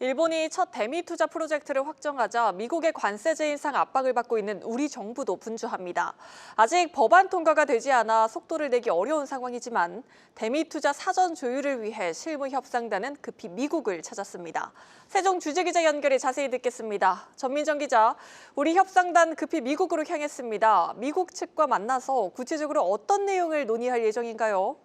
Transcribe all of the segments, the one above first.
일본이 첫 대미 투자 프로젝트를 확정하자 미국의 관세제 인상 압박을 받고 있는 우리 정부도 분주합니다. 아직 법안 통과가 되지 않아 속도를 내기 어려운 상황이지만 대미 투자 사전 조율을 위해 실무 협상단은 급히 미국을 찾았습니다. 세종 주재기자 연결해 자세히 듣겠습니다. 전민정 기자, 우리 협상단 급히 미국으로 향했습니다. 미국 측과 만나서 구체적으로 어떤 내용을 논의할 예정인가요?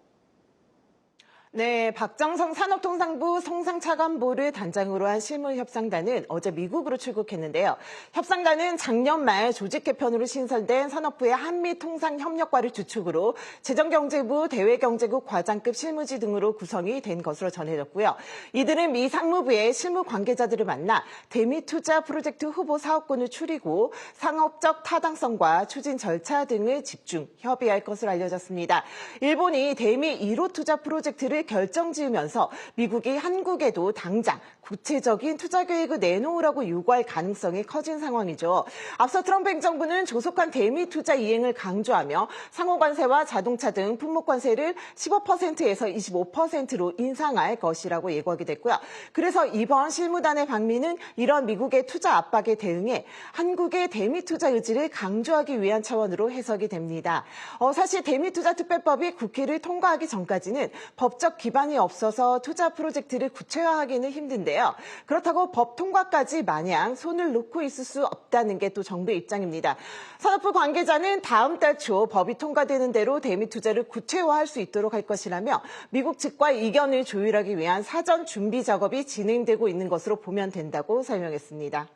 네, 박정성 산업통상부 성상차관보를 단장으로 한 실무협상단은 어제 미국으로 출국했는데요. 협상단은 작년 말 조직 개편으로 신설된 산업부의 한미통상협력과를 주축으로 재정경제부, 대외경제국 과장급 실무지 등으로 구성이 된 것으로 전해졌고요. 이들은 미 상무부의 실무 관계자들을 만나 대미 투자 프로젝트 후보 사업군을 추리고 상업적 타당성과 추진 절차 등을 집중 협의할 것으로 알려졌습니다. 일본이 대미 1호 투자 프로젝트를 결정지으면서 미국이 한국에도 당장 구체적인 투자 계획을 내놓으라고 요구할 가능성이 커진 상황이죠. 앞서 트럼프 행정부는 조속한 대미 투자 이행을 강조하며 상호관세와 자동차 등 품목관세를 15%에서 25%로 인상할 것이라고 예고하게 됐고요. 그래서 이번 실무단의 방미는 이런 미국의 투자 압박에 대응해 한국의 대미 투자 의지를 강조하기 위한 차원으로 해석이 됩니다. 사실 대미 투자 특별법이 국회를 통과하기 전까지는 법적 기반이 없어서 투자 프로젝트를 구체화하기는 힘든데요. 그렇다고 법 통과까지 마냥 손을 놓고 있을 수 없다는 게 또 정부의 입장입니다. 산업부 관계자는 다음 달 초 법이 통과되는 대로 대미 투자를 구체화할 수 있도록 할 것이라며 미국 측과 이견을 조율하기 위한 사전 준비 작업이 진행되고 있는 것으로 보면 된다고 설명했습니다.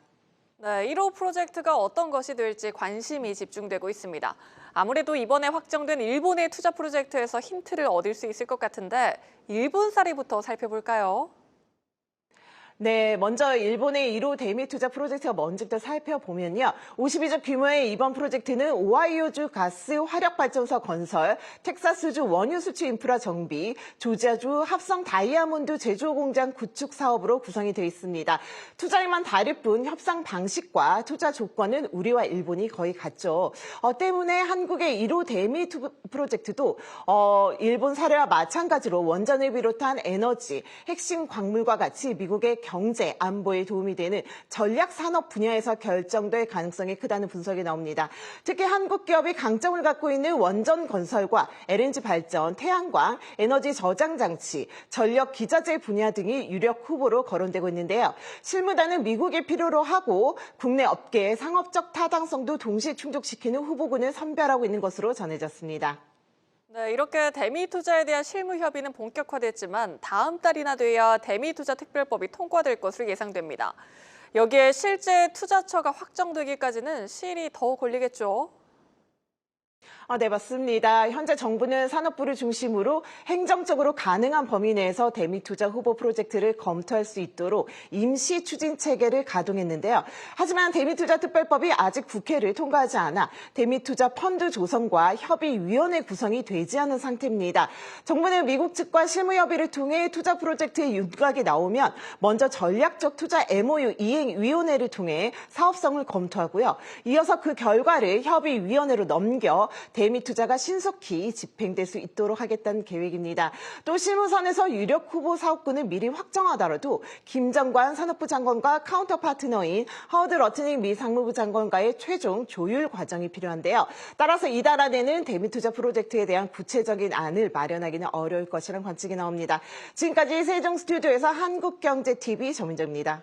네, 1호 프로젝트가 어떤 것이 될지 관심이 집중되고 있습니다. 아무래도 이번에 확정된 일본의 투자 프로젝트에서 힌트를 얻을 수 있을 것 같은데 일본 사례부터 살펴볼까요? 네, 먼저 일본의 1호 대미 투자 프로젝트가 뭔지부터 살펴보면요. 52조 규모의 이번 프로젝트는 오하이오주 가스 화력발전소 건설, 텍사스주 원유 수출 인프라 정비, 조지아주 합성 다이아몬드 제조 공장 구축 사업으로 구성이 되어 있습니다. 투자에만 다를 뿐 협상 방식과 투자 조건은 우리와 일본이 거의 같죠. 때문에 한국의 1호 대미 프로젝트도 일본 사례와 마찬가지로 원전을 비롯한 에너지, 핵심 광물과 같이 미국의 경제, 안보에 도움이 되는 전략 산업 분야에서 결정될 가능성이 크다는 분석이 나옵니다. 특히 한국 기업이 강점을 갖고 있는 원전 건설과 LNG 발전, 태양광, 에너지 저장 장치, 전력 기자재 분야 등이 유력 후보로 거론되고 있는데요. 실무단은 미국이 필요로 하고 국내 업계의 상업적 타당성도 동시에 충족시키는 후보군을 선별하고 있는 것으로 전해졌습니다. 네, 이렇게 대미 투자에 대한 실무 협의는 본격화됐지만 다음 달이나 돼야 대미 투자 특별법이 통과될 것으로 예상됩니다. 여기에 실제 투자처가 확정되기까지는 시일이 더 걸리겠죠. 네, 맞습니다. 현재 정부는 산업부를 중심으로 행정적으로 가능한 범위 내에서 대미 투자 후보 프로젝트를 검토할 수 있도록 임시 추진 체계를 가동했는데요. 하지만 대미 투자 특별법이 아직 국회를 통과하지 않아 대미 투자 펀드 조성과 협의위원회 구성이 되지 않은 상태입니다. 정부는 미국 측과 실무 협의를 통해 투자 프로젝트의 윤곽이 나오면 먼저 전략적 투자 MOU 이행위원회를 통해 사업성을 검토하고요. 이어서 그 결과를 협의위원회로 넘겨 대미 투자가 신속히 집행될 수 있도록 하겠다는 계획입니다. 또 실무선에서 유력 후보 사업군을 미리 확정하더라도 김정관 산업부 장관과 카운터 파트너인 하워드 러트닝 미 상무부 장관과의 최종 조율 과정이 필요한데요. 따라서 이달 안에는 대미 투자 프로젝트에 대한 구체적인 안을 마련하기는 어려울 것이라는 관측이 나옵니다. 지금까지 세종 스튜디오에서 한국경제TV 정민정입니다.